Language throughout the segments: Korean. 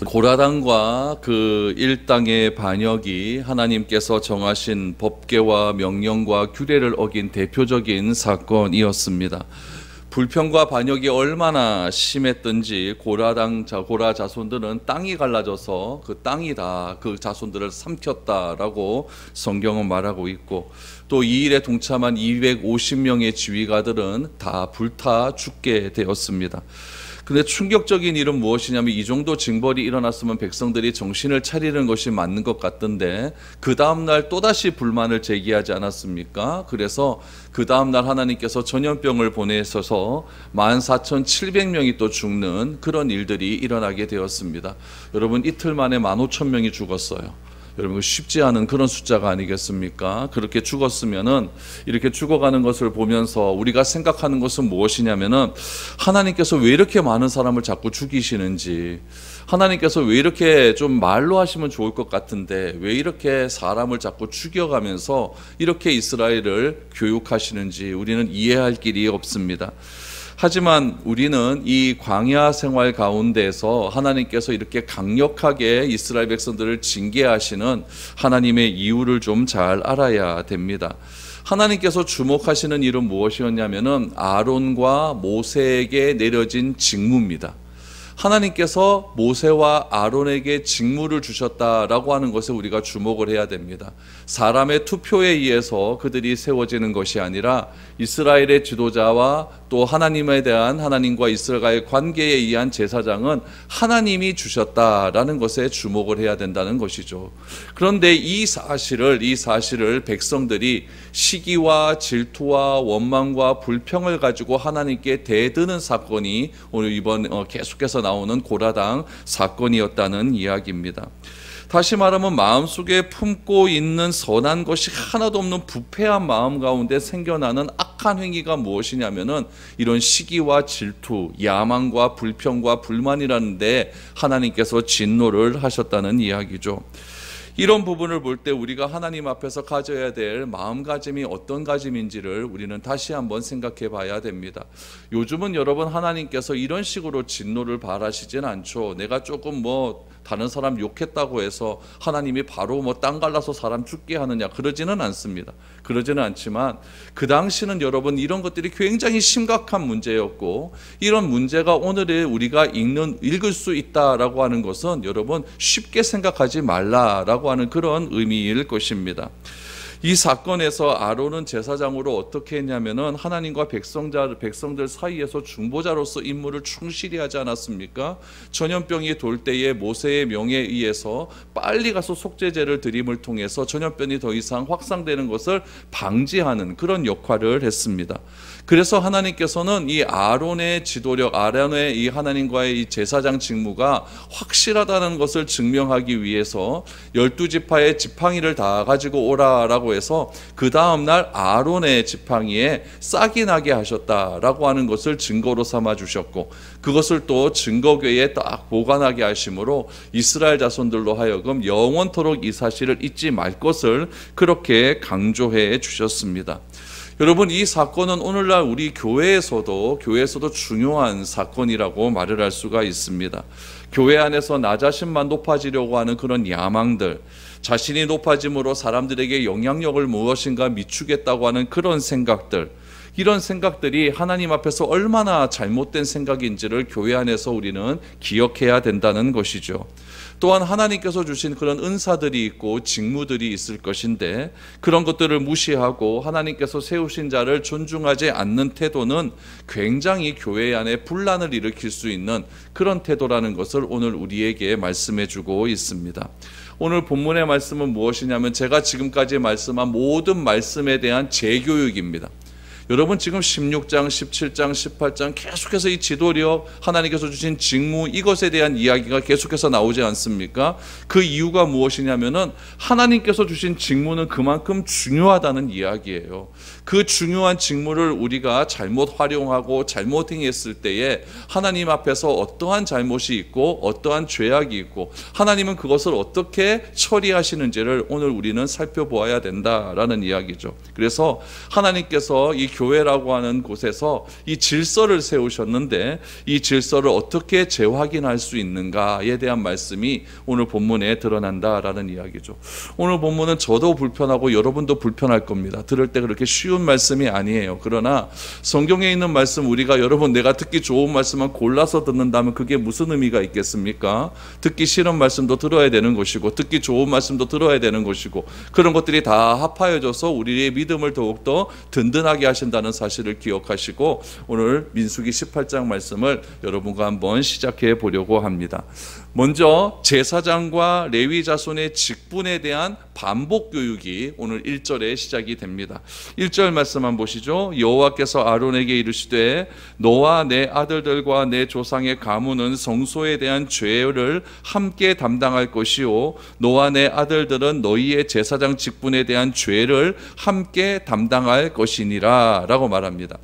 고라당과 그 일당의 반역이 하나님께서 정하신 법궤와 명령과 규례를 어긴 대표적인 사건이었습니다. 불평과 반역이 얼마나 심했던지 고라 자손들은 땅이 갈라져서 그 땅이 다 그 자손들을 삼켰다라고 성경은 말하고 있고, 또 이 일에 동참한 250명의 지휘가들은 다 불타 죽게 되었습니다. 근데 충격적인 일은 무엇이냐면, 이 정도 징벌이 일어났으면 백성들이 정신을 차리는 것이 맞는 것 같던데 그 다음날 또다시 불만을 제기하지 않았습니까? 그래서 그 다음날 하나님께서 전염병을 보내셔서 14,700명이 또 죽는 그런 일들이 일어나게 되었습니다. 여러분, 이틀 만에 15,000명이 죽었어요. 여러분, 쉽지 않은 그런 숫자가 아니겠습니까? 그렇게 죽었으면은, 이렇게 죽어가는 것을 보면서 우리가 생각하는 것은 무엇이냐면은, 하나님께서 왜 이렇게 많은 사람을 자꾸 죽이시는지, 하나님께서 왜 이렇게 좀 말로 하시면 좋을 것 같은데 왜 이렇게 사람을 자꾸 죽여가면서 이렇게 이스라엘을 교육하시는지 우리는 이해할 길이 없습니다. 하지만 우리는 이 광야 생활 가운데서 하나님께서 이렇게 강력하게 이스라엘 백성들을 징계하시는 하나님의 이유를 좀 잘 알아야 됩니다. 하나님께서 주목하시는 일은 무엇이었냐면은 아론과 모세에게 내려진 직무입니다. 하나님께서 모세와 아론에게 직무를 주셨다라고 하는 것에 우리가 주목을 해야 됩니다. 사람의 투표에 의해서 그들이 세워지는 것이 아니라 이스라엘의 지도자와 또 하나님에 대한, 하나님과 이스라엘과의 관계에 의한 제사장은 하나님이 주셨다라는 것에 주목을 해야 된다는 것이죠. 그런데 이 사실을 백성들이 시기와 질투와 원망과 불평을 가지고 하나님께 대드는 사건이 오늘 이번 계속해서 나오는 고라당 사건이었다는 이야기입니다. 다시 말하면 마음속에 품고 있는 선한 것이 하나도 없는 부패한 마음 가운데 생겨나는 악한 행위가 무엇이냐면은 이런 시기와 질투, 야망과 불평과 불만이라는 데 하나님께서 진노를 하셨다는 이야기죠. 이런 부분을 볼 때 우리가 하나님 앞에서 가져야 될 마음가짐이 어떤 가짐인지를 우리는 다시 한번 생각해 봐야 됩니다. 요즘은 여러분, 하나님께서 이런 식으로 진노를 바라시진 않죠. 내가 조금 다른 사람 욕했다고 해서 하나님이 바로 땅 갈라서 사람 죽게 하느냐, 그러지는 않습니다. 그러지는 않지만 그 당시는 여러분, 이런 것들이 굉장히 심각한 문제였고, 이런 문제가 오늘에 우리가 읽을 수 있다라고 하는 것은 여러분 쉽게 생각하지 말라라고 하는 그런 의미일 것입니다. 이 사건에서 아론은 제사장으로 어떻게 했냐면은 하나님과 백성들 사이에서 중보자로서 임무를 충실히 하지 않았습니까? 전염병이 돌 때에 모세의 명에 의해서 빨리 가서 속죄제를 드림을 통해서 전염병이 더 이상 확산되는 것을 방지하는 그런 역할을 했습니다. 그래서 하나님께서는 이 아론의 지도력, 아론의 이 하나님과의 이 제사장 직무가 확실하다는 것을 증명하기 위해서 12지파의 지팡이를 다 가지고 오라라고 해서 그 다음날 아론의 지팡이에 싹이 나게 하셨다라고 하는 것을 증거로 삼아 주셨고, 그것을 또 증거궤에 딱 보관하게 하심으로 이스라엘 자손들로 하여금 영원토록 이 사실을 잊지 말 것을 그렇게 강조해 주셨습니다. 여러분, 이 사건은 오늘날 우리 교회에서도 중요한 사건이라고 말을 할 수가 있습니다. 교회 안에서 나 자신만 높아지려고 하는 그런 야망들, 자신이 높아짐으로 사람들에게 영향력을 무엇인가 미추겠다고 하는 그런 생각들, 이런 생각들이 하나님 앞에서 얼마나 잘못된 생각인지를 교회 안에서 우리는 기억해야 된다는 것이죠. 또한 하나님께서 주신 그런 은사들이 있고 직무들이 있을 것인데 그런 것들을 무시하고 하나님께서 세우신 자를 존중하지 않는 태도는 굉장히 교회 안에 분란을 일으킬 수 있는 그런 태도라는 것을 오늘 우리에게 말씀해 주고 있습니다. 오늘 본문의 말씀은 무엇이냐면 제가 지금까지 말씀한 모든 말씀에 대한 재교육입니다. 여러분, 지금 16장, 17장, 18장 계속해서 이 지도력, 하나님께서 주신 직무, 이것에 대한 이야기가 계속해서 나오지 않습니까? 그 이유가 무엇이냐면은 하나님께서 주신 직무는 그만큼 중요하다는 이야기예요. 그 중요한 직무를 우리가 잘못 활용하고 잘못 행했을 때에 하나님 앞에서 어떠한 잘못이 있고 어떠한 죄악이 있고 하나님은 그것을 어떻게 처리하시는지를 오늘 우리는 살펴보아야 된다라는 이야기죠. 그래서 하나님께서 이 교회라고 하는 곳에서 이 질서를 세우셨는데 이 질서를 어떻게 재확인할 수 있는가에 대한 말씀이 오늘 본문에 드러난다라는 이야기죠. 오늘 본문은 저도 불편하고 여러분도 불편할 겁니다. 들을 때 그렇게 쉬운 말씀이 아니에요. 그러나 성경에 있는 말씀 우리가 여러분 내가 듣기 좋은 말씀만 골라서 듣는다면 그게 무슨 의미가 있겠습니까? 듣기 싫은 말씀도 들어야 되는 것이고 듣기 좋은 말씀도 들어야 되는 것이고 그런 것들이 다 합하여져서 우리의 믿음을 더욱더 든든하게 하신다는 사실을 기억하시고 오늘 민수기 18장 말씀을 여러분과 한번 시작해 보려고 합니다. 먼저 제사장과 레위 자손의 직분에 대한 반복 교육이 오늘 1절에 시작이 됩니다. 1절 말씀만 보시죠. 여호와께서 아론에게 이르시되 너와 내 아들들과 내 조상의 가문은 성소에 대한 죄를 함께 담당할 것이요 너와 내 아들들은 너희의 제사장 직분에 대한 죄를 함께 담당할 것이니라 라고 말합니다.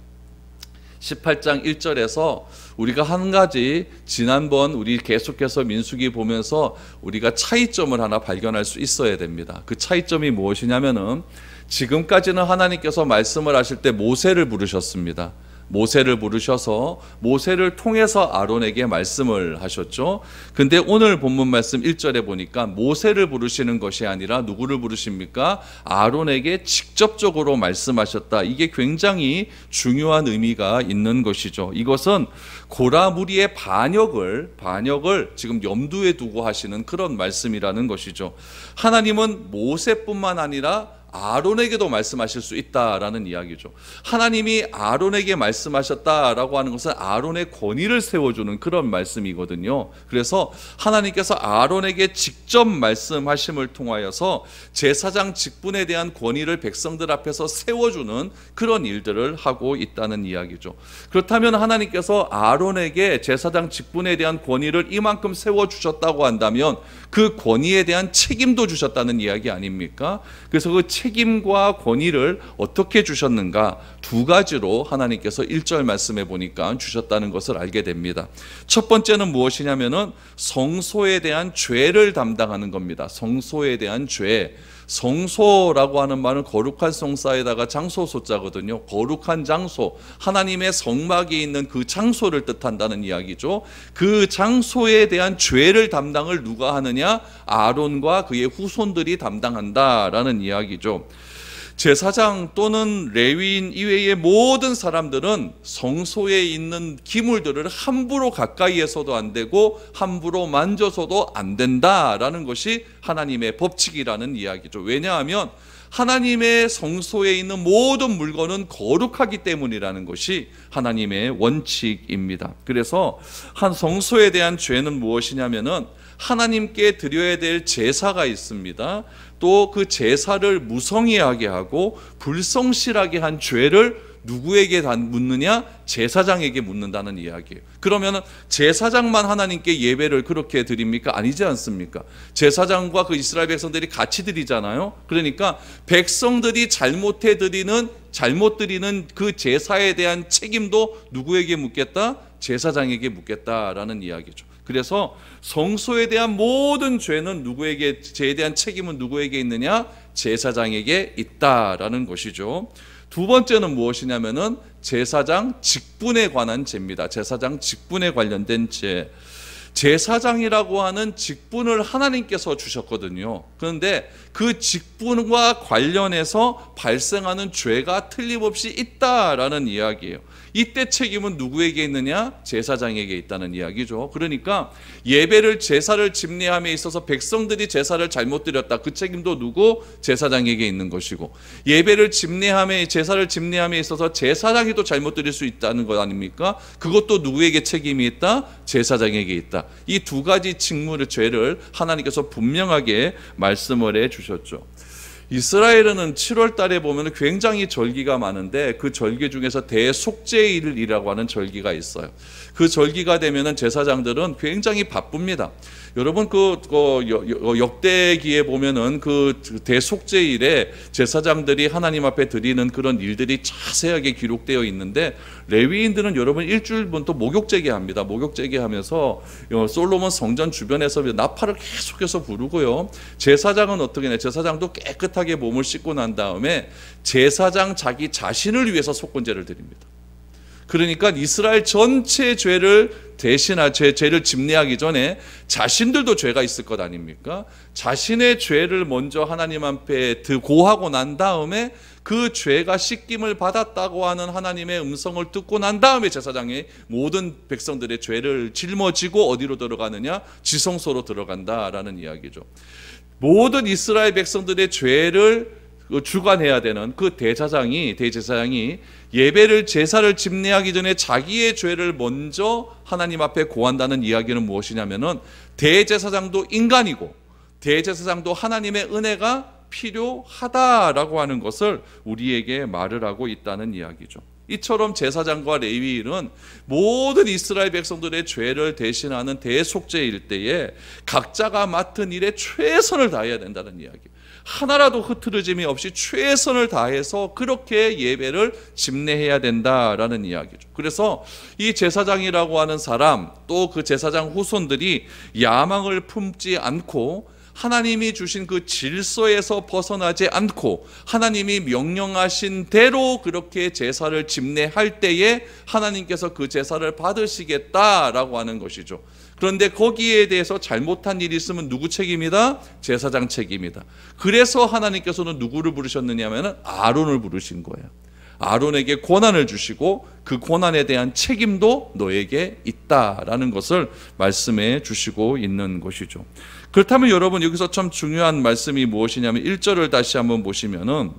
18장 1절에서 우리가 한 가지 지난번 우리 계속해서 민수기 보면서 우리가 차이점을 하나 발견할 수 있어야 됩니다. 그 차이점이 무엇이냐면은 지금까지는 하나님께서 말씀을 하실 때 모세를 부르셨습니다. 모세를 부르셔서 모세를 통해서 아론에게 말씀을 하셨죠. 근데 오늘 본문 말씀 1절에 보니까 모세를 부르시는 것이 아니라 누구를 부르십니까? 아론에게 직접적으로 말씀하셨다. 이게 굉장히 중요한 의미가 있는 것이죠. 이것은 고라 무리의 반역을 지금 염두에 두고 하시는 그런 말씀이라는 것이죠. 하나님은 모세뿐만 아니라 아론에게도 말씀하실 수 있다라는 이야기죠. 하나님이 아론에게 말씀하셨다라고 하는 것은 아론의 권위를 세워주는 그런 말씀이거든요. 그래서 하나님께서 아론에게 직접 말씀하심을 통하여서 제사장 직분에 대한 권위를 백성들 앞에서 세워주는 그런 일들을 하고 있다는 이야기죠. 그렇다면 하나님께서 아론에게 제사장 직분에 대한 권위를 이만큼 세워주셨다고 한다면 그 권위에 대한 책임도 주셨다는 이야기 아닙니까? 그래서 그 책임과 권위를 어떻게 주셨는가 두 가지로 하나님께서 1절 말씀해 보니까 주셨다는 것을 알게 됩니다. 첫 번째는 무엇이냐면은 성소에 대한 죄를 담당하는 겁니다. 성소에 대한 죄. 성소라고 하는 말은 거룩한 성사에다가 장소 소자거든요. 거룩한 장소, 하나님의 성막이 있는 그 장소를 뜻한다는 이야기죠. 그 장소에 대한 죄를 담당을 누가 하느냐? 아론과 그의 후손들이 담당한다라는 이야기죠. 제사장 또는 레위인 이외의 모든 사람들은 성소에 있는 기물들을 함부로 가까이에서도 안 되고 함부로 만져서도 안 된다라는 것이 하나님의 법칙이라는 이야기죠. 왜냐하면 하나님의 성소에 있는 모든 물건은 거룩하기 때문이라는 것이 하나님의 원칙입니다. 그래서 한 성소에 대한 죄는 무엇이냐면은 하나님께 드려야 될 제사가 있습니다. 또 그 제사를 무성의하게 하고 불성실하게 한 죄를 누구에게 묻느냐? 제사장에게 묻는다는 이야기예요. 그러면 제사장만 하나님께 예배를 그렇게 드립니까? 아니지 않습니까? 제사장과 그 이스라엘 백성들이 같이 드리잖아요. 그러니까 백성들이 잘못 드리는 그 제사에 대한 책임도 누구에게 묻겠다? 제사장에게 묻겠다라는 이야기죠. 그래서 성소에 대한 모든 죄는 죄에 대한 책임은 누구에게 있느냐? 제사장에게 있다라는 것이죠. 두 번째는 무엇이냐면은 제사장 직분에 관한 죄입니다. 제사장 직분에 관련된 죄. 제사장이라고 하는 직분을 하나님께서 주셨거든요. 그런데 그 직분과 관련해서 발생하는 죄가 틀림없이 있다라는 이야기예요. 이때 책임은 누구에게 있느냐? 제사장에게 있다는 이야기죠. 그러니까 제사를 집례함에 있어서 백성들이 제사를 잘못 드렸다. 그 책임도 누구? 제사장에게 있는 것이고, 제사를 집례함에 있어서 제사장이 또 잘못 드릴 수 있다는 것 아닙니까? 그것도 누구에게 책임이 있다? 제사장에게 있다. 이 두 가지 죄를 하나님께서 분명하게 말씀을 해 주셨죠. 이스라엘은 7월 달에 보면 굉장히 절기가 많은데 그 절기 중에서 대속죄일이라고 하는 절기가 있어요. 그 절기가 되면은 제사장들은 굉장히 바쁩니다. 여러분 역대기에 보면은 그 대속죄일에 제사장들이 하나님 앞에 드리는 그런 일들이 자세하게 기록되어 있는데, 레위인들은 여러분 일주일부터 목욕제게 합니다. 목욕제게 하면서 솔로몬 성전 주변에서 나팔을 계속해서 부르고요. 제사장은 어떻게 해요? 제사장도 깨끗하게 몸을 씻고 난 다음에 제사장 자기 자신을 위해서 속건제를 드립니다. 그러니까 이스라엘 전체 죄를 죄를 집례하기 전에 자신들도 죄가 있을 것 아닙니까? 자신의 죄를 먼저 하나님 앞에 고하고 난 다음에 그 죄가 씻김을 받았다고 하는 하나님의 음성을 듣고 난 다음에 제사장이 모든 백성들의 죄를 짊어지고 어디로 들어가느냐? 지성소로 들어간다라는 이야기죠. 모든 이스라엘 백성들의 죄를 주관해야 되는 그 대제사장이 예배를 제사를 집례하기 전에 자기의 죄를 먼저 하나님 앞에 고한다는 이야기는 무엇이냐면은 대제사장도 인간이고 대제사장도 하나님의 은혜가 필요하다라고 하는 것을 우리에게 말을 하고 있다는 이야기죠. 이처럼 제사장과 레위인은 모든 이스라엘 백성들의 죄를 대신하는 대속죄일 때에 각자가 맡은 일에 최선을 다해야 된다는 이야기. 하나라도 흐트러짐이 없이 최선을 다해서 그렇게 예배를 집례해야 된다라는 이야기죠. 그래서 이 제사장이라고 하는 사람, 또 그 제사장 후손들이 야망을 품지 않고 하나님이 주신 그 질서에서 벗어나지 않고 하나님이 명령하신 대로 그렇게 제사를 집례할 때에 하나님께서 그 제사를 받으시겠다라고 하는 것이죠. 그런데 거기에 대해서 잘못한 일이 있으면 누구 책임이다? 제사장 책임이다. 그래서 하나님께서는 누구를 부르셨느냐 하면 아론을 부르신 거예요. 아론에게 권한을 주시고 그 권한에 대한 책임도 너에게 있다라는 것을 말씀해 주시고 있는 것이죠. 그렇다면 여러분, 여기서 참 중요한 말씀이 무엇이냐면 1절을 다시 한번 보시면은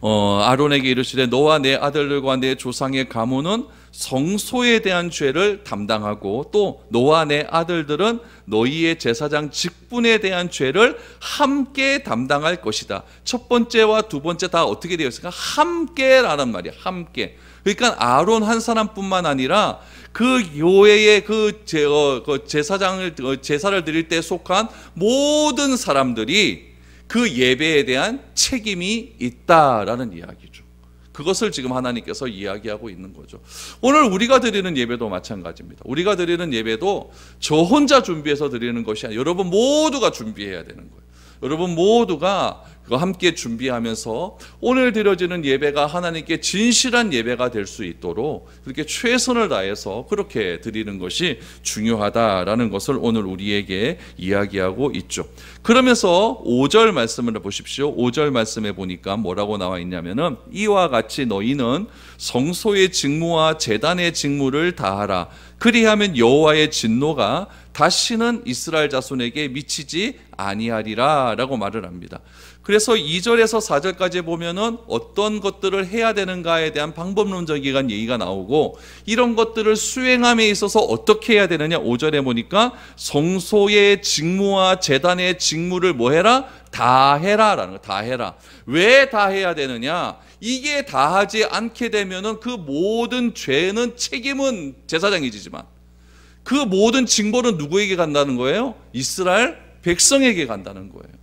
아론에게 이르시되 너와 내 아들들과 내 조상의 가문은 성소에 대한 죄를 담당하고 또 너와 내 아들들은 너희의 제사장 직분에 대한 죄를 함께 담당할 것이다. 첫 번째와 두 번째 다 어떻게 되어 있을까? 함께라는 말이야. 함께. 그러니까 아론 한 사람뿐만 아니라 그 교회의 제사를 드릴 때 속한 모든 사람들이 그 예배에 대한 책임이 있다라는 이야기죠. 그것을 지금 하나님께서 이야기하고 있는 거죠. 오늘 우리가 드리는 예배도 마찬가지입니다. 우리가 드리는 예배도 저 혼자 준비해서 드리는 것이 아니라 여러분 모두가 준비해야 되는 거예요. 여러분 모두가 그거 함께 준비하면서 오늘 드려지는 예배가 하나님께 진실한 예배가 될 수 있도록 그렇게 최선을 다해서 그렇게 드리는 것이 중요하다라는 것을 오늘 우리에게 이야기하고 있죠. 그러면서 5절 말씀을 보십시오. 5절 말씀에 보니까 뭐라고 나와 있냐면은 이와 같이 너희는 성소의 직무와 제단의 직무를 다하라. 그리하면 여호와의 진노가 다시는 이스라엘 자손에게 미치지 아니하리라 라고 말을 합니다. 그래서 2절에서 4절까지 보면은 어떤 것들을 해야 되는가에 대한 방법론적인 얘기가 나오고 이런 것들을 수행함에 있어서 어떻게 해야 되느냐 5절에 보니까 성소의 직무와 제단의 직무를 뭐 해라? 다 해라라는 거. 다 해라. 왜 다 해야 되느냐? 이게 다 하지 않게 되면은 그 모든 죄는 책임은 제사장이 지지만 그 모든 징벌은 누구에게 간다는 거예요? 이스라엘 백성에게 간다는 거예요.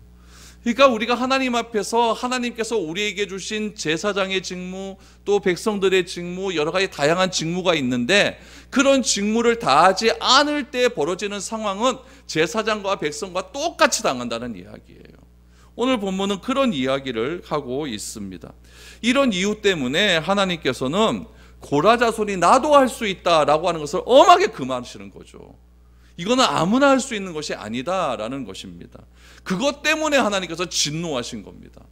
그러니까 우리가 하나님 앞에서 하나님께서 우리에게 주신 제사장의 직무 또 백성들의 직무 여러 가지 다양한 직무가 있는데 그런 직무를 다하지 않을 때 벌어지는 상황은 제사장과 백성과 똑같이 당한다는 이야기예요. 오늘 본문은 그런 이야기를 하고 있습니다. 이런 이유 때문에 하나님께서는 고라 자손이 나도 할 수 있다라고 하는 것을 엄하게 금하시는 거죠. 이거는 아무나 할 수 있는 것이 아니다라는 것입니다. 그것 때문에 하나님께서 진노하신 겁니다.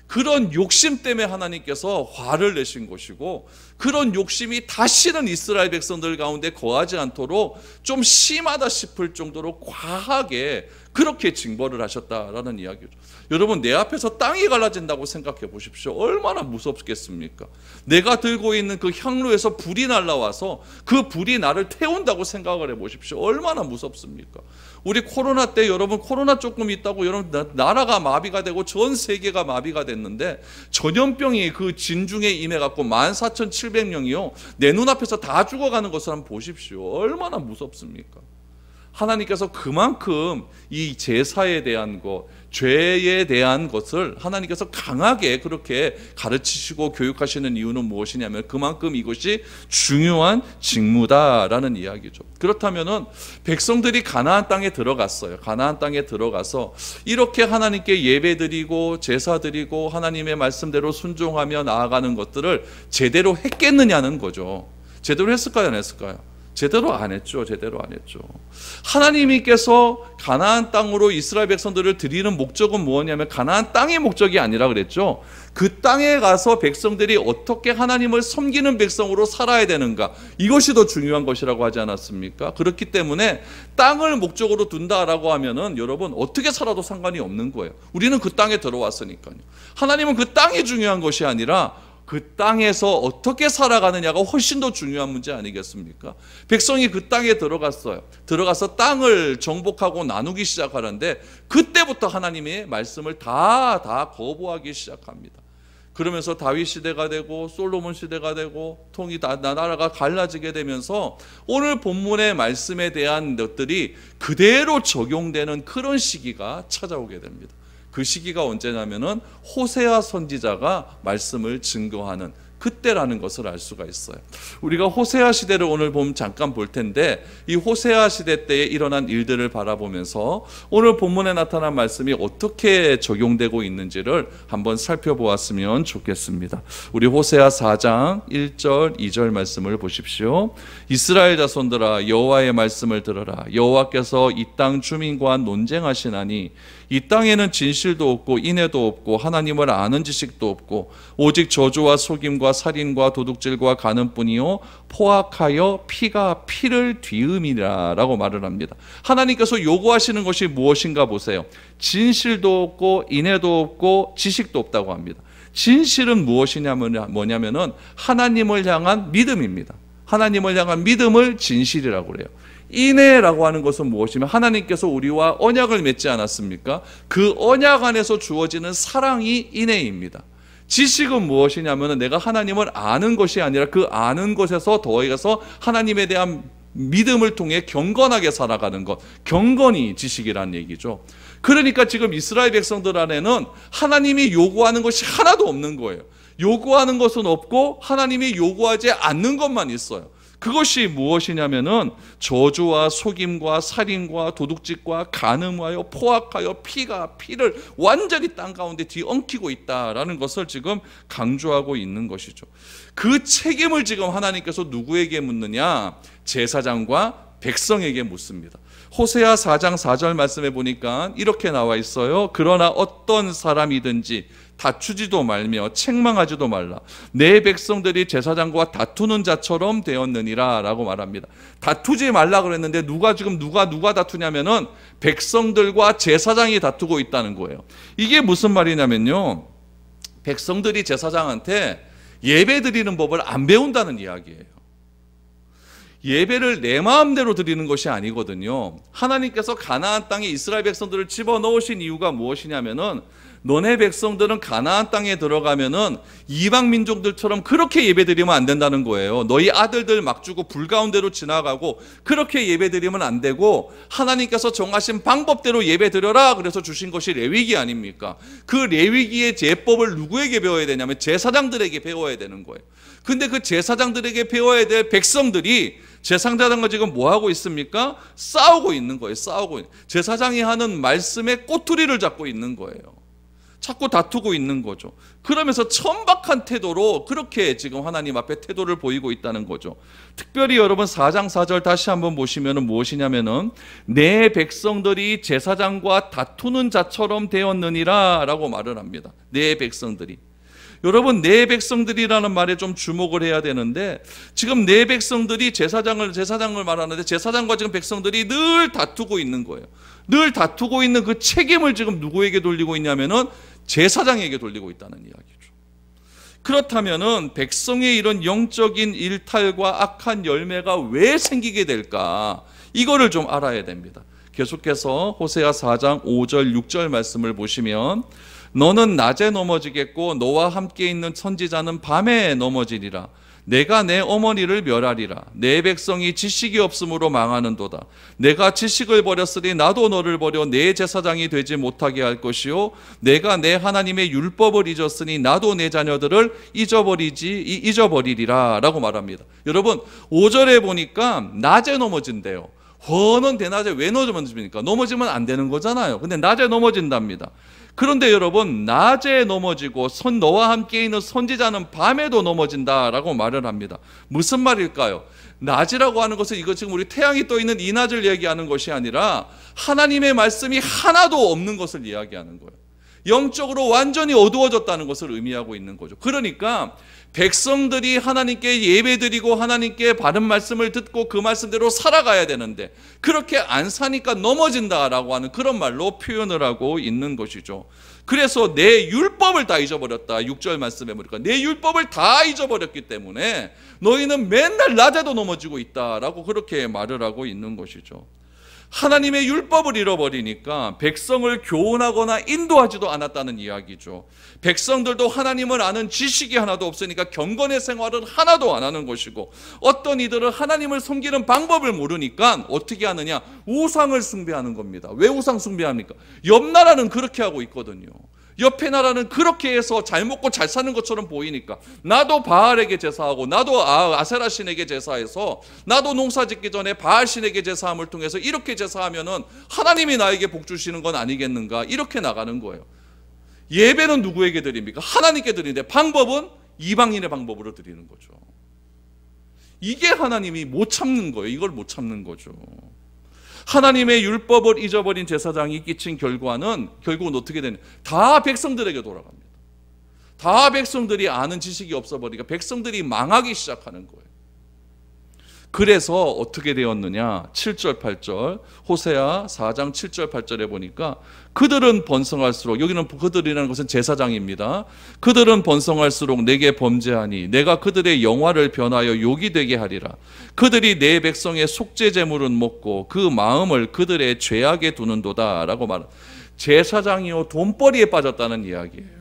그런 욕심 때문에 하나님께서 화를 내신 것이고, 그런 욕심이 다시는 이스라엘 백성들 가운데 거하지 않도록 좀 심하다 싶을 정도로 과하게 그렇게 징벌을 하셨다라는 이야기죠. 여러분, 내 앞에서 땅이 갈라진다고 생각해 보십시오. 얼마나 무섭겠습니까? 내가 들고 있는 그 향로에서 불이 날라와서 그 불이 나를 태운다고 생각을 해 보십시오. 얼마나 무섭습니까? 우리 코로나 때 여러분, 코로나 조금 있다고 여러분 나라가 마비가 되고 전 세계가 마비가 됐는데, 전염병이 그 진중에 임해갖고 14,700명이요 내 눈앞에서 다 죽어가는 것을 한번 보십시오. 얼마나 무섭습니까? 하나님께서 그만큼 이 제사에 대한 것, 죄에 대한 것을 하나님께서 강하게 그렇게 가르치시고 교육하시는 이유는 무엇이냐면, 그만큼 이것이 중요한 직무다라는 이야기죠. 그렇다면은 백성들이 가나안 땅에 들어갔어요. 가나안 땅에 들어가서 이렇게 하나님께 예배드리고 제사드리고 하나님의 말씀대로 순종하며 나아가는 것들을 제대로 했겠느냐는 거죠. 제대로 했을까요, 안 했을까요? 제대로 안 했죠. 제대로 안 했죠. 하나님께서 가나안 땅으로 이스라엘 백성들을 드리는 목적은 무엇이냐면, 가나안 땅의 목적이 아니라 그랬죠. 그 땅에 가서 백성들이 어떻게 하나님을 섬기는 백성으로 살아야 되는가, 이것이 더 중요한 것이라고 하지 않았습니까? 그렇기 때문에 땅을 목적으로 둔다라고 하면은 여러분 어떻게 살아도 상관이 없는 거예요. 우리는 그 땅에 들어왔으니까요. 하나님은 그 땅이 중요한 것이 아니라 그 땅에서 어떻게 살아가느냐가 훨씬 더 중요한 문제 아니겠습니까? 백성이 그 땅에 들어갔어요. 들어가서 땅을 정복하고 나누기 시작하는데, 그때부터 하나님의 말씀을 다 거부하기 시작합니다. 그러면서 다윗 시대가 되고 솔로몬 시대가 되고 나라가 갈라지게 되면서 오늘 본문의 말씀에 대한 것들이 그대로 적용되는 그런 시기가 찾아오게 됩니다. 그 시기가 언제냐면은 호세아 선지자가 말씀을 증거하는 그때라는 것을 알 수가 있어요. 우리가 호세아 시대를 오늘 잠깐 볼 텐데, 이 호세아 시대 때에 일어난 일들을 바라보면서 오늘 본문에 나타난 말씀이 어떻게 적용되고 있는지를 한번 살펴보았으면 좋겠습니다. 우리 호세아 4장 1절 2절 말씀을 보십시오. 이스라엘 자손들아, 여호와의 말씀을 들어라. 여호와께서 이 땅 주민과 논쟁하시나니, 이 땅에는 진실도 없고 인애도 없고 하나님을 아는 지식도 없고 오직 저주와 속임과 살인과 도둑질과 간음뿐이요 포악하여 피가 피를 뒤음이라 라고 말을 합니다. 하나님께서 요구하시는 것이 무엇인가 보세요. 진실도 없고 인애도 없고 지식도 없다고 합니다. 진실은 뭐냐면은 하나님을 향한 믿음입니다. 하나님을 향한 믿음을 진실이라고 그래요. 인애라고 하는 것은 무엇이면, 하나님께서 우리와 언약을 맺지 않았습니까? 그 언약 안에서 주어지는 사랑이 인애입니다. 지식은 무엇이냐면 내가 하나님을 아는 것이 아니라 그 아는 것에서 더해서 하나님에 대한 믿음을 통해 경건하게 살아가는 것, 경건이 지식이라는 얘기죠. 그러니까 지금 이스라엘 백성들 안에는 하나님이 요구하는 것이 하나도 없는 거예요. 요구하는 것은 없고 하나님이 요구하지 않는 것만 있어요. 그것이 무엇이냐면은 저주와 속임과 살인과 도둑질과 간음하여 포악하여 피가 피를 완전히 땅 가운데 뒤엉키고 있다라는 것을 지금 강조하고 있는 것이죠. 그 책임을 지금 하나님께서 누구에게 묻느냐? 제사장과 백성에게 묻습니다. 호세아 4장 4절 말씀에 보니까 이렇게 나와 있어요. 그러나 어떤 사람이든지 다투지도 말며 책망하지도 말라. 내 백성들이 제사장과 다투는 자처럼 되었느니라 라고 말합니다. 다투지 말라 그랬는데 누가 다투냐면은 백성들과 제사장이 다투고 있다는 거예요. 이게 무슨 말이냐면요, 백성들이 제사장한테 예배 드리는 법을 안 배운다는 이야기예요. 예배를 내 마음대로 드리는 것이 아니거든요. 하나님께서 가나안 땅에 이스라엘 백성들을 집어넣으신 이유가 무엇이냐면은, 너네 백성들은 가나안 땅에 들어가면은 이방 민족들처럼 그렇게 예배드리면 안 된다는 거예요. 너희 아들들 막 주고 불 가운데로 지나가고 그렇게 예배드리면 안 되고, 하나님께서 정하신 방법대로 예배드려라 그래서 주신 것이 레위기 아닙니까? 그 레위기의 제법을 누구에게 배워야 되냐면 제사장들에게 배워야 되는 거예요. 근데 그 제사장들에게 배워야 될 백성들이 제사장과 지금 뭐 하고 있습니까? 싸우고 있는 거예요. 제사장이 하는 말씀에 꼬투리를 잡고 있는 거예요. 자꾸 다투고 있는 거죠. 그러면서 천박한 태도로 그렇게 지금 하나님 앞에 태도를 보이고 있다는 거죠. 특별히 여러분 4장 4절 다시 한번 보시면 무엇이냐면은 내 백성들이 제사장과 다투는 자처럼 되었느니라 라고 말을 합니다. 내 백성들이. 여러분 내 백성들이라는 말에 좀 주목을 해야 되는데, 지금 내 백성들이 제사장을 말하는데 제사장과 지금 백성들이 늘 다투고 있는 거예요. 늘 다투고 있는 그 책임을 지금 누구에게 돌리고 있냐면은 제사장에게 돌리고 있다는 이야기죠. 그렇다면은 백성의 이런 영적인 일탈과 악한 열매가 왜 생기게 될까? 이거를 좀 알아야 됩니다. 계속해서 호세아 4장 5절 6절 말씀을 보시면, 너는 낮에 넘어지겠고 너와 함께 있는 선지자는 밤에 넘어지리라. 내가 내 어머니를 멸하리라. 내 백성이 지식이 없으므로 망하는도다. 내가 지식을 버렸으니 나도 너를 버려 내 제사장이 되지 못하게 할 것이요, 내가 내 하나님의 율법을 잊었으니 나도 내 자녀들을 잊어버리리라 라고 말합니다. 여러분 5절에 보니까 낮에 넘어진대요. 훤한 대낮에 왜 넘어집니까? 넘어지면 안 되는 거잖아요. 근데 낮에 넘어진답니다. 그런데 여러분 낮에 넘어지고 너와 함께 있는 선지자는 밤에도 넘어진다라고 말을 합니다. 무슨 말일까요? 낮이라고 하는 것은 이거 지금 우리 태양이 떠 있는 이 낮을 얘기하는 것이 아니라 하나님의 말씀이 하나도 없는 것을 이야기하는 거예요. 영적으로 완전히 어두워졌다는 것을 의미하고 있는 거죠. 그러니까 백성들이 하나님께 예배드리고 하나님께 바른 말씀을 듣고 그 말씀대로 살아가야 되는데 그렇게 안 사니까 넘어진다라고 하는 그런 말로 표현을 하고 있는 것이죠. 그래서 내 율법을 다 잊어버렸다. 6절 말씀에 보니까 내 율법을 다 잊어버렸기 때문에 너희는 맨날 낮에도 넘어지고 있다라고 그렇게 말을 하고 있는 것이죠. 하나님의 율법을 잃어버리니까 백성을 교훈하거나 인도하지도 않았다는 이야기죠. 백성들도 하나님을 아는 지식이 하나도 없으니까 경건의 생활은 하나도 안 하는 것이고, 어떤 이들은 하나님을 섬기는 방법을 모르니까 어떻게 하느냐? 우상을 숭배하는 겁니다. 왜 우상 숭배합니까? 옆 나라는 그렇게 하고 있거든요. 옆에 나라는 그렇게 해서 잘 먹고 잘 사는 것처럼 보이니까 나도 바알에게 제사하고 나도 아세라 신에게 제사해서 나도 농사 짓기 전에 바알 신에게 제사함을 통해서 이렇게 제사하면은 하나님이 나에게 복 주시는 건 아니겠는가? 이렇게 나가는 거예요. 예배는 누구에게 드립니까? 하나님께 드리는데 방법은 이방인의 방법으로 드리는 거죠. 이게 하나님이 못 참는 거예요. 이걸 못 참는 거죠. 하나님의 율법을 잊어버린 제사장이 끼친 결과는 결국은 어떻게 되냐? 다 백성들에게 돌아갑니다. 다 백성들이 아는 지식이 없어버리니까 백성들이 망하기 시작하는 거예요. 그래서 어떻게 되었느냐? 7절 8절 호세아 4장 7절 8절에 보니까 그들은 번성할수록, 여기는 그들이라는 것은 제사장입니다. 그들은 번성할수록 내게 범죄하니 내가 그들의 영화를 변하여 욕이 되게 하리라. 그들이 내 백성의 속죄 제물은 먹고 그 마음을 그들의 죄악에 두는도다 라고 말합니다. 제사장이요 돈벌이에 빠졌다는 이야기예요.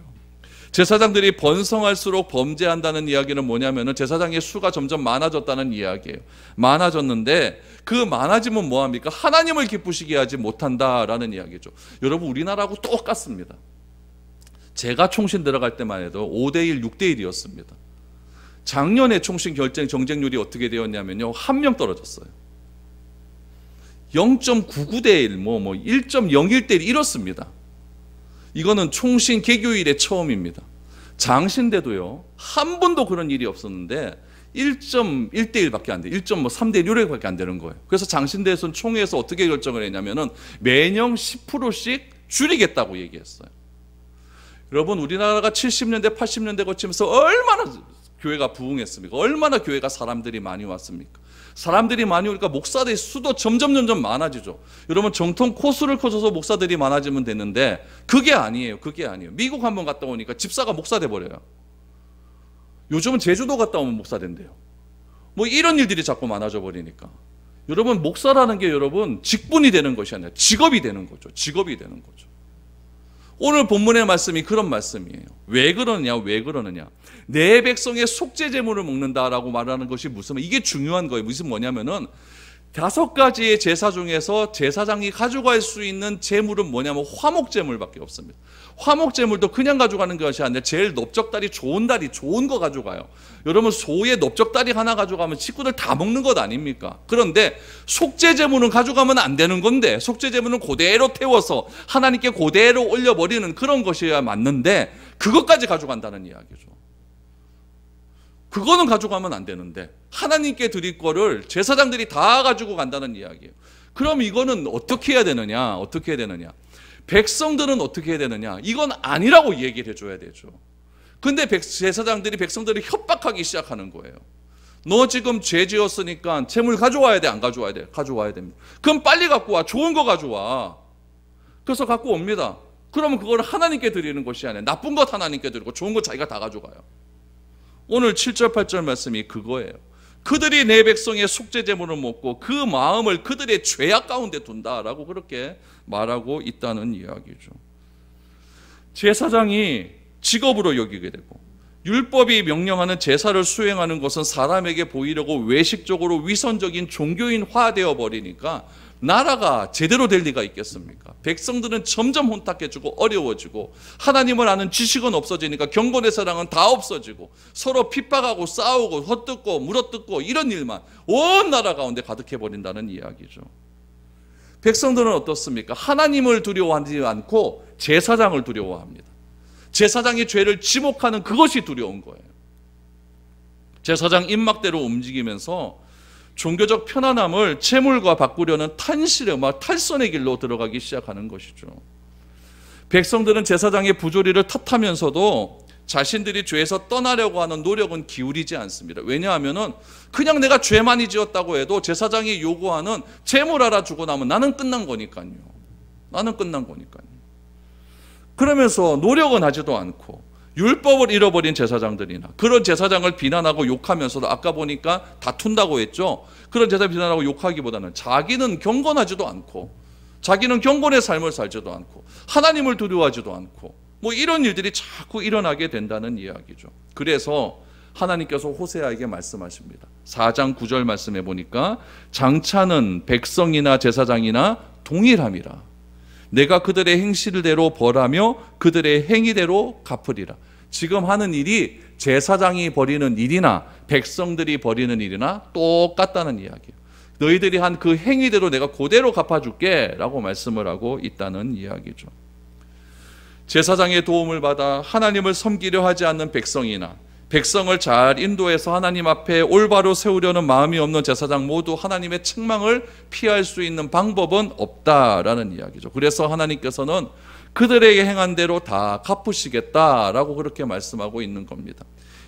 제사장들이 번성할수록 범죄한다는 이야기는 뭐냐면은 제사장의 수가 점점 많아졌다는 이야기예요. 많아졌는데 그 많아지면 뭐합니까? 하나님을 기쁘시게 하지 못한다라는 이야기죠. 여러분 우리나라하고 똑같습니다. 제가 총신 들어갈 때만 해도 5대1, 6대1이었습니다. 작년에 총신 경쟁률이 어떻게 되었냐면요, 1명 떨어졌어요. 0.99대1, 1.01대1 이렇습니다. 이거는 총신 개교일의 처음입니다. 장신 때도요, 한 번도 그런 일이 없었는데 1.1대1밖에 안 돼요. 1.3대1 이렇게밖에 안 되는 거예요. 그래서 장신대에서는 총회에서 어떻게 결정을 했냐면은 매년 10%씩 줄이겠다고 얘기했어요. 여러분 우리나라가 70년대 80년대 거치면서 얼마나 교회가 부흥했습니까? 얼마나 교회가 사람들이 많이 왔습니까? 사람들이 많이 오니까 목사들의 수도 점점 많아지죠. 여러분 정통 코스를 커져서 목사들이 많아지면 되는데 그게 아니에요. 그게 아니에요. 미국 한번 갔다 오니까 집사가 목사 돼버려요. 요즘은 제주도 갔다 오면 목사 된대요. 이런 일들이 자꾸 많아져 버리니까. 여러분 목사라는 게 여러분 직분이 되는 것이 아니라 직업이 되는 거죠. 직업이 되는 거죠. 오늘 본문의 말씀이 그런 말씀이에요. 왜 그러느냐? 내 백성의 속죄 제물을 먹는다라고 말하는 것이 이게 중요한 거예요. 뭐냐면은 5가지의 제사 중에서 제사장이 가져갈 수 있는 제물은 뭐냐면 화목제물밖에 없습니다. 화목제물도 그냥 가져가는 것이 아니라 제일 넓적다리 좋은 다리 좋은 거 가져가요. 여러분 소의 넓적다리 하나 가져가면 식구들 다 먹는 것 아닙니까? 그런데 속죄제물은 가져가면 안 되는 건데, 속죄제물은 그대로 태워서 하나님께 그대로 올려버리는 그런 것이어야 맞는데 그것까지 가져간다는 이야기죠. 그거는 가져가면 안 되는데 하나님께 드릴 거를 제사장들이 다 가지고 간다는 이야기예요. 그럼 이거는 어떻게 해야 되느냐? 어떻게 해야 되느냐? 백성들은 어떻게 해야 되느냐? 이건 아니라고 얘기를 해줘야 되죠. 근데 제사장들이 백성들을 협박하기 시작하는 거예요. 너 지금 죄 지었으니까 재물 가져와야 돼, 안 가져와야 돼? 가져와야 됩니다. 그럼 빨리 갖고 와. 좋은 거 가져와. 그래서 갖고 옵니다. 그러면 그걸 하나님께 드리는 것이 아니라 나쁜 것 하나님께 드리고 좋은 거 자기가 다 가져가요. 오늘 7절 8절 말씀이 그거예요. 그들이 내 백성의 속죄제물을 먹고 그 마음을 그들의 죄악 가운데 둔다라고 그렇게 말하고 있다는 이야기죠. 제사장이 직업으로 여기게 되고 율법이 명령하는 제사를 수행하는 것은 사람에게 보이려고 외식적으로 위선적인 종교인화되어 버리니까 나라가 제대로 될 리가 있겠습니까? 백성들은 점점 혼탁해지고 어려워지고 하나님을 아는 지식은 없어지니까 경건의 사랑은 다 없어지고 서로 핍박하고 싸우고 헛뜯고 물어뜯고 이런 일만 온 나라 가운데 가득해버린다는 이야기죠. 백성들은 어떻습니까? 하나님을 두려워하지 않고 제사장을 두려워합니다. 제사장이 죄를 지목하는 그것이 두려운 거예요. 제사장 입막대로 움직이면서 종교적 편안함을 재물과 바꾸려는 탈선의 길로 들어가기 시작하는 것이죠. 백성들은 제사장의 부조리를 탓하면서도 자신들이 죄에서 떠나려고 하는 노력은 기울이지 않습니다. 왜냐하면 그냥 내가 죄 많이 지었다고 해도 제사장이 요구하는 재물 하나 주고 나면 나는 끝난 거니까요. 나는 끝난 거니까요. 그러면서 노력은 하지도 않고 율법을 잃어버린 제사장들이나 그런 제사장을 비난하고 욕하면서도 아까 보니까 다툰다고 했죠. 그런 제사장 비난하고 욕하기보다는 자기는 경건하지도 않고 자기는 경건의 삶을 살지도 않고 하나님을 두려워하지도 않고 뭐 이런 일들이 자꾸 일어나게 된다는 이야기죠. 그래서 하나님께서 호세아에게 말씀하십니다. 4장 9절 말씀해 보니까 장차는 백성이나 제사장이나 동일함이라. 내가 그들의 행실대로 벌하며 그들의 행위대로 갚으리라. 지금 하는 일이 제사장이 벌이는 일이나 백성들이 벌이는 일이나 똑같다는 이야기예요. 너희들이 한 그 행위대로 내가 그대로 갚아줄게 라고 말씀을 하고 있다는 이야기죠. 제사장의 도움을 받아 하나님을 섬기려 하지 않는 백성이나 백성을 잘 인도해서 하나님 앞에 올바로 세우려는 마음이 없는 제사장 모두 하나님의 책망을 피할 수 있는 방법은 없다라는 이야기죠. 그래서 하나님께서는 그들에게 행한 대로 다 갚으시겠다라고 그렇게 말씀하고 있는 겁니다.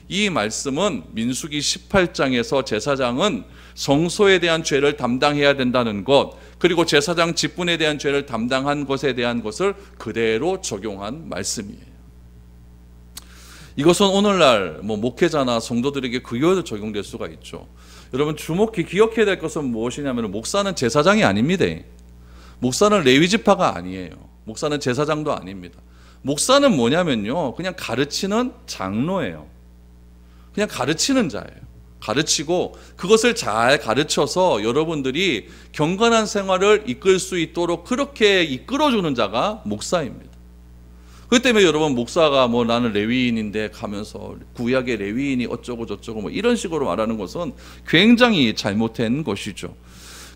이 말씀은 민수기 18장에서 제사장은 성소에 대한 죄를 담당해야 된다는 것, 그리고 제사장 직분에 대한 죄를 담당한 것에 대한 것을 그대로 적용한 말씀이에요. 이것은 오늘날 목회자나 성도들에게 그대로 적용될 수가 있죠. 여러분 주목해 기억해야 될 것은 무엇이냐면 목사는 제사장이 아닙니다. 목사는 레위지파가 아니에요. 목사는 제사장도 아닙니다. 목사는 뭐냐면요, 그냥 가르치는 장로예요. 그냥 가르치는 자예요. 가르치고 그것을 잘 가르쳐서 여러분들이 경건한 생활을 이끌 수 있도록 그렇게 이끌어주는 자가 목사입니다. 그렇기 때문에 여러분 목사가 나는 레위인인데 가면서 구약의 레위인이 어쩌고 저쩌고 이런 식으로 말하는 것은 굉장히 잘못된 것이죠.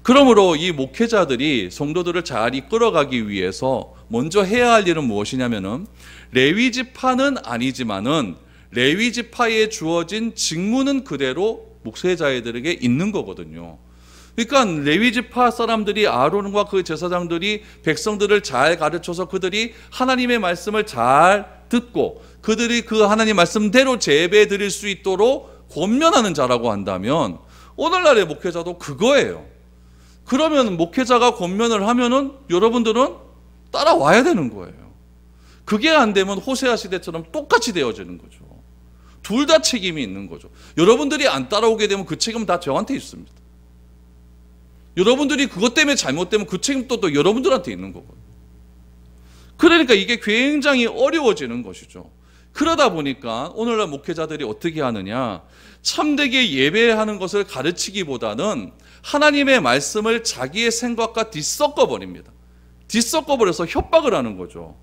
그러므로 이 목회자들이 성도들을 잘 이끌어가기 위해서 먼저 해야 할 일은 무엇이냐면은 레위지파는 아니지만은 레위지파에 주어진 직무는 그대로 목회자들에게 있는 거거든요. 그러니까 레위지파 사람들이 아론과 그 제사장들이 백성들을 잘 가르쳐서 그들이 하나님의 말씀을 잘 듣고 그들이 그 하나님 말씀대로 재배해 드릴 수 있도록 권면하는 자라고 한다면 오늘날의 목회자도 그거예요. 그러면 목회자가 권면을 하면은 여러분들은 따라와야 되는 거예요. 그게 안 되면 호세아 시대처럼 똑같이 되어지는 거죠. 둘 다 책임이 있는 거죠. 여러분들이 안 따라오게 되면 그 책임은 다 저한테 있습니다. 여러분들이 그것 때문에 잘못되면 그 책임도 또 여러분들한테 있는 거거든요. 그러니까 이게 굉장히 어려워지는 것이죠. 그러다 보니까 오늘날 목회자들이 어떻게 하느냐, 참되게 예배하는 것을 가르치기보다는 하나님의 말씀을 자기의 생각과 뒤섞어 버립니다. 뒤섞어 버려서 협박을 하는 거죠.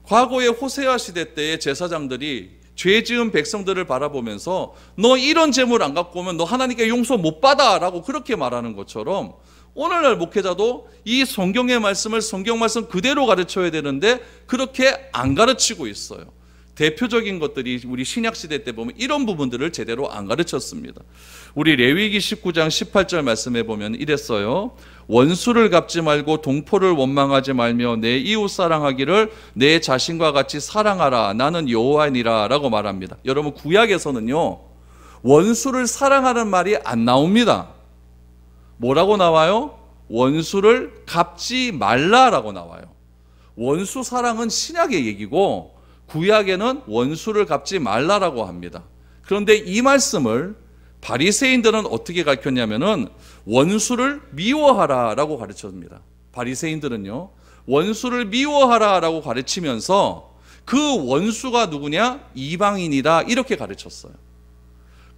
과거의 호세아 시대 때의 제사장들이 죄 지은 백성들을 바라보면서 너 이런 재물 안 갖고 오면 너 하나님께 용서 못 받아 라고 그렇게 말하는 것처럼 오늘날 목회자도 이 성경의 말씀을 성경 말씀 그대로 가르쳐야 되는데 그렇게 안 가르치고 있어요. 대표적인 것들이 우리 신약시대 때 보면 이런 부분들을 제대로 안 가르쳤습니다. 우리 레위기 19장 18절 말씀에 보면 이랬어요. 원수를 갚지 말고 동포를 원망하지 말며 내 이웃 사랑하기를 내 자신과 같이 사랑하라. 나는 여호와니라 라고 말합니다. 여러분 구약에서는요, 원수를 사랑하는 말이 안 나옵니다. 뭐라고 나와요? 원수를 갚지 말라라고 나와요. 원수 사랑은 신약의 얘기고 구약에는 원수를 갚지 말라라고 합니다. 그런데 이 말씀을 바리새인들은 어떻게 가르쳤냐면은 원수를 미워하라라고 가르쳤습니다. 바리새인들은요, 원수를 미워하라라고 가르치면서 그 원수가 누구냐? 이방인이다 이렇게 가르쳤어요.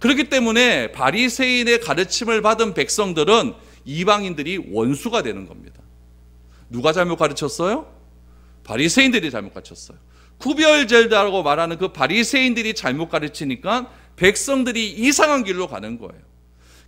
그렇기 때문에 바리새인의 가르침을 받은 백성들은 이방인들이 원수가 되는 겁니다. 누가 잘못 가르쳤어요? 바리새인들이 잘못 가르쳤어요. 구별절다라고 말하는 그 바리새인들이 잘못 가르치니까 백성들이 이상한 길로 가는 거예요.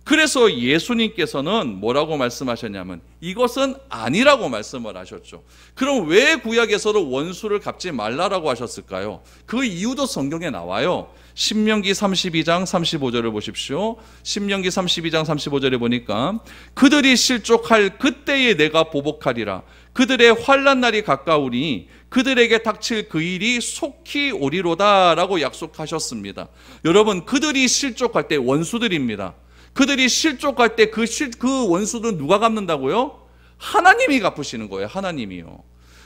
그래서 예수님께서는 뭐라고 말씀하셨냐면 이것은 아니라고 말씀을 하셨죠. 그럼 왜 구약에서도 원수를 갚지 말라라고 하셨을까요? 그 이유도 성경에 나와요. 신명기 32장 35절을 보십시오. 신명기 32장 35절에 보니까 그들이 실족할 그때에 내가 보복하리라. 그들의 환난 날이 가까우니 그들에게 닥칠 그 일이 속히 오리로다 라고 약속하셨습니다. 여러분, 그들이 실족할 때 원수들입니다. 그들이 실족할 때 그 원수들은 누가 갚는다고요? 하나님이 갚으시는 거예요. 하나님이요.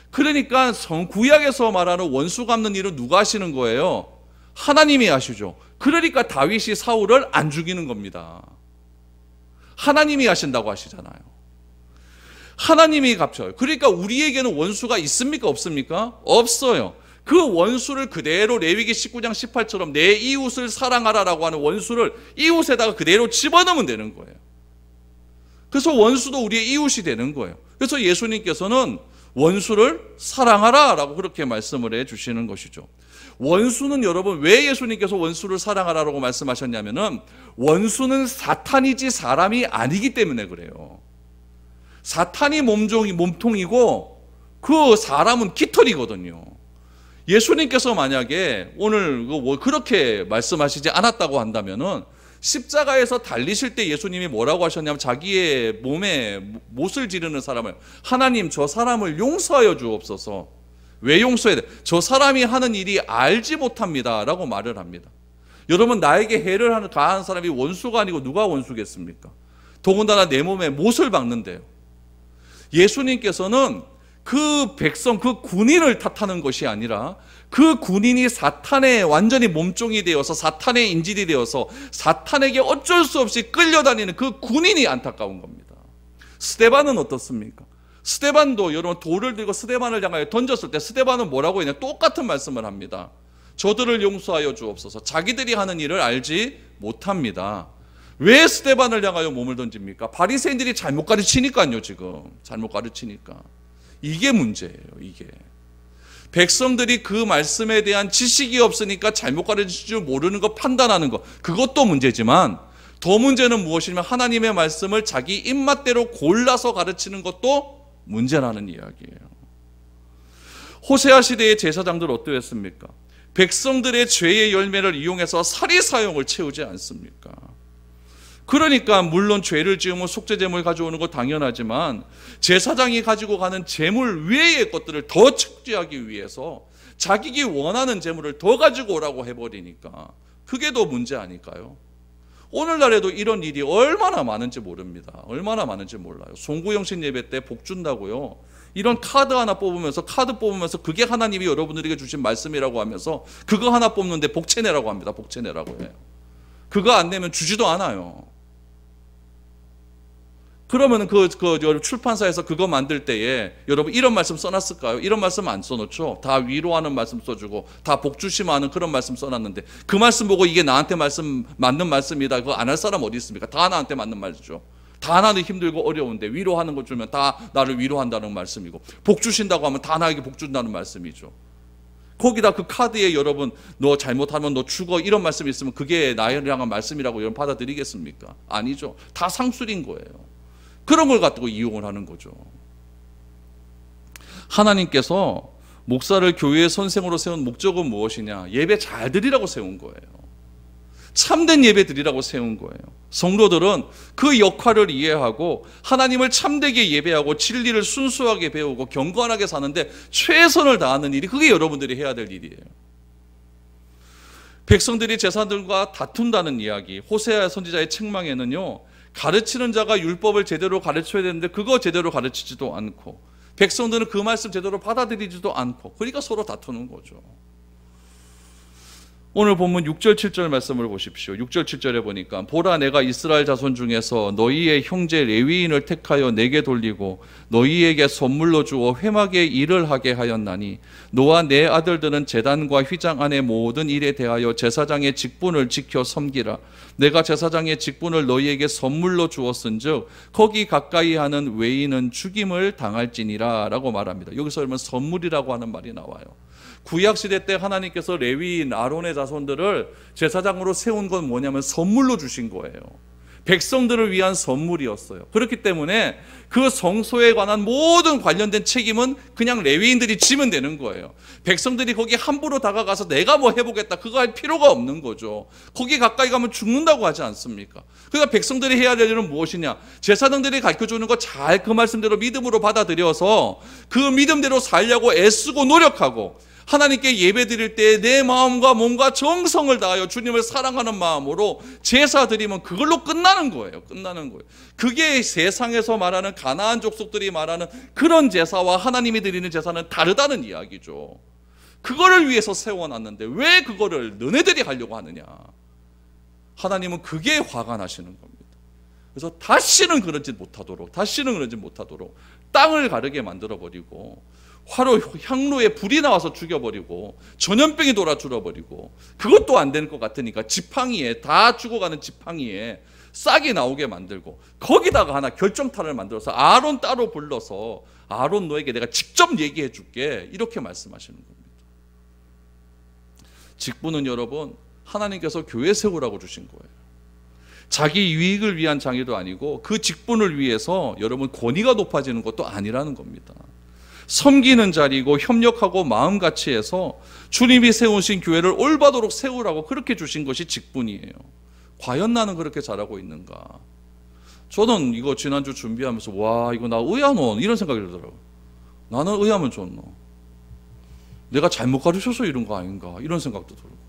그러니까 구약에서 말하는 원수 갚는 일은 누가 하시는 거예요? 하나님이 하시죠. 그러니까 다윗이 사울을 안 죽이는 겁니다. 하나님이 하신다고 하시잖아요. 하나님이 갚쳐요. 그러니까 우리에게는 원수가 있습니까? 없습니까? 없어요. 그 원수를 그대로 레위기 19장 18처럼 내 이웃을 사랑하라라고 하는 원수를 이웃에다가 그대로 집어넣으면 되는 거예요. 그래서 원수도 우리의 이웃이 되는 거예요. 그래서 예수님께서는 원수를 사랑하라라고 그렇게 말씀을 해주시는 것이죠. 원수는 여러분 왜 예수님께서 원수를 사랑하라라고 말씀하셨냐면은 원수는 사탄이지 사람이 아니기 때문에 그래요. 사탄이 몸통이고 그 사람은 깃털이거든요. 예수님께서 만약에 오늘 그렇게 말씀하시지 않았다고 한다면은 십자가에서 달리실 때 예수님이 뭐라고 하셨냐면 자기의 몸에 못을 지르는 사람을 하나님 저 사람을 용서하여 주옵소서. 왜 용서해야 돼? 저 사람이 하는 일이 알지 못합니다 라고 말을 합니다. 여러분 나에게 해를 가한 사람이 원수가 아니고 누가 원수겠습니까? 더군다나 내 몸에 못을 박는데요. 예수님께서는 그 백성, 그 군인을 탓하는 것이 아니라 그 군인이 사탄의 완전히 몸종이 되어서 사탄의 인질이 되어서 사탄에게 어쩔 수 없이 끌려다니는 그 군인이 안타까운 겁니다. 스데반은 어떻습니까? 스데반도 여러분 돌을 들고 스데반을 향하여 던졌을 때 스데반은 뭐라고 했냐? 똑같은 말씀을 합니다. 저들을 용서하여 주옵소서. 자기들이 하는 일을 알지 못합니다. 왜 스데반을 향하여 몸을 던집니까? 바리새인들이 잘못 가르치니까요. 지금 잘못 가르치니까. 이게 문제예요. 이게 백성들이 그 말씀에 대한 지식이 없으니까 잘못 가르칠 줄 모르는 거 판단하는 거 그것도 문제지만 더 문제는 무엇이냐면 하나님의 말씀을 자기 입맛대로 골라서 가르치는 것도 문제라는 이야기예요. 호세아 시대의 제사장들 어떠했습니까? 백성들의 죄의 열매를 이용해서 사리사욕을 채우지 않습니까? 그러니까 물론 죄를 지으면 속죄제물 가져오는 거 당연하지만 제사장이 가지고 가는 제물 외의 것들을 더 축제하기 위해서 자기가 원하는 제물을 더 가지고 오라고 해버리니까 그게 더 문제 아닐까요? 오늘날에도 이런 일이 얼마나 많은지 모릅니다. 얼마나 많은지 몰라요. 송구영신 예배 때 복 준다고요. 이런 카드 하나 뽑으면서 그게 하나님이 여러분들에게 주신 말씀이라고 하면서 그거 하나 뽑는데 복채내라고 합니다. 복채내라고 해요. 그거 안 내면 주지도 않아요. 그러면 출판사에서 그거 만들 때에 여러분 이런 말씀 써놨을까요? 이런 말씀 안 써놓죠. 다 위로하는 말씀 써주고 다 복주심하는 그런 말씀 써놨는데 그 말씀 보고 이게 나한테 맞는 말씀이다. 그거 안 할 사람 어디 있습니까? 다 나한테 맞는 말이죠. 다 나는 힘들고 어려운데 위로하는 것 주면 다 나를 위로한다는 말씀이고, 복 주신다고 하면 다 나에게 복 준다는 말씀이죠. 거기다 그 카드에 여러분 너 잘못하면 너 죽어 이런 말씀이 있으면 그게 나를 향한 말씀이라고 여러분 받아들이겠습니까? 아니죠. 다 상술인 거예요. 그런 걸 갖고 이용을 하는 거죠. 하나님께서 목사를 교회의 선생으로 세운 목적은 무엇이냐? 예배 잘 드리라고 세운 거예요. 참된 예배 드리라고 세운 거예요. 성도들은 그 역할을 이해하고 하나님을 참되게 예배하고 진리를 순수하게 배우고 경건하게 사는데 최선을 다하는 일이, 그게 여러분들이 해야 될 일이에요. 백성들이 제사장들과 다툰다는 이야기, 호세아 선지자의 책망에는요, 가르치는 자가 율법을 제대로 가르쳐야 되는데 그거 제대로 가르치지도 않고, 백성들은 그 말씀 제대로 받아들이지도 않고, 그러니까 서로 다투는 거죠. 오늘 본문 6절 7절 말씀을 보십시오. 6절 7절에 보니까 보라, 내가 이스라엘 자손 중에서 너희의 형제 레위인을 택하여 내게 돌리고 너희에게 선물로 주어 회막에 일을 하게 하였나니 너와 내 아들들은 제단과 휘장 안의 모든 일에 대하여 제사장의 직분을 지켜 섬기라. 내가 제사장의 직분을 너희에게 선물로 주었은즉 거기 가까이 하는 외인은 죽임을 당할지니라 라고 말합니다. 여기서 그러면 선물이라고 하는 말이 나와요. 구약시대 때 하나님께서 레위인 아론의 자손들을 제사장으로 세운 건 뭐냐면 선물로 주신 거예요. 백성들을 위한 선물이었어요. 그렇기 때문에 그 성소에 관한 모든 관련된 책임은 그냥 레위인들이 지면 되는 거예요. 백성들이 거기 함부로 다가가서 내가 뭐 해보겠다 그거 할 필요가 없는 거죠. 거기 가까이 가면 죽는다고 하지 않습니까? 그러니까 백성들이 해야 될 일은 무엇이냐? 제사장들이 가르쳐주는 거 잘 그 말씀대로 믿음으로 받아들여서 그 믿음대로 살려고 애쓰고 노력하고, 하나님께 예배드릴 때 내 마음과 몸과 정성을 다하여 주님을 사랑하는 마음으로 제사 드리면 그걸로 끝나는 거예요. 끝나는 거예요. 그게 세상에서 말하는 가나안 족속들이 말하는 그런 제사와 하나님이 드리는 제사는 다르다는 이야기죠. 그거를 위해서 세워놨는데 왜 그거를 너네들이 하려고 하느냐? 하나님은 그게 화가 나시는 겁니다. 그래서 다시는 그러지 못하도록 땅을 가르게 만들어버리고, 화로 향로에 불이 나와서 죽여버리고, 전염병이 돌아 죽어버리고, 그것도 안 되는 것 같으니까 지팡이에, 다 죽어가는 지팡이에 싹이 나오게 만들고, 거기다가 하나 결정탄을 만들어서 아론 따로 불러서 아론 너에게 내가 직접 얘기해 줄게, 이렇게 말씀하시는 겁니다. 직분은 여러분 하나님께서 교회 세우라고 주신 거예요. 자기 유익을 위한 장애도 아니고 그 직분을 위해서 여러분 권위가 높아지는 것도 아니라는 겁니다. 섬기는 자리고 협력하고 마음같이 해서 주님이 세우신 교회를 올바도록 세우라고 그렇게 주신 것이 직분이에요. 과연 나는 그렇게 잘하고 있는가? 저는 이거 지난주 준비하면서 와, 이거 나 의아노 이런 생각이 들더라고요. 나는 의아면 좋노? 내가 잘못 가르쳐서 이런 거 아닌가? 이런 생각도 들고.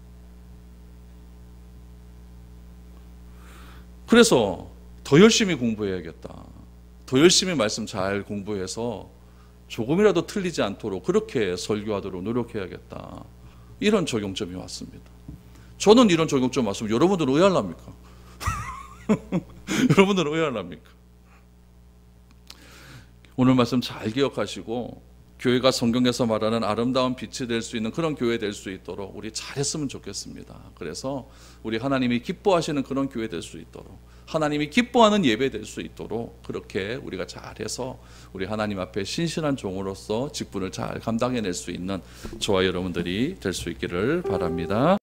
그래서 더 열심히 공부해야겠다. 더 열심히 말씀 잘 공부해서 조금이라도 틀리지 않도록 그렇게 설교하도록 노력해야겠다. 이런 적용점이 왔습니다. 저는 이런 적용점 왔으면 여러분들은 의아합니까? 여러분들은 의아합니까? 오늘 말씀 잘 기억하시고 교회가 성경에서 말하는 아름다운 빛이 될 수 있는 그런 교회 될 수 있도록 우리 잘했으면 좋겠습니다. 그래서 우리 하나님이 기뻐하시는 그런 교회 될 수 있도록, 하나님이 기뻐하는 예배 될 수 있도록 그렇게 우리가 잘해서 우리 하나님 앞에 신실한 종으로서 직분을 잘 감당해낼 수 있는 저와 여러분들이 될 수 있기를 바랍니다.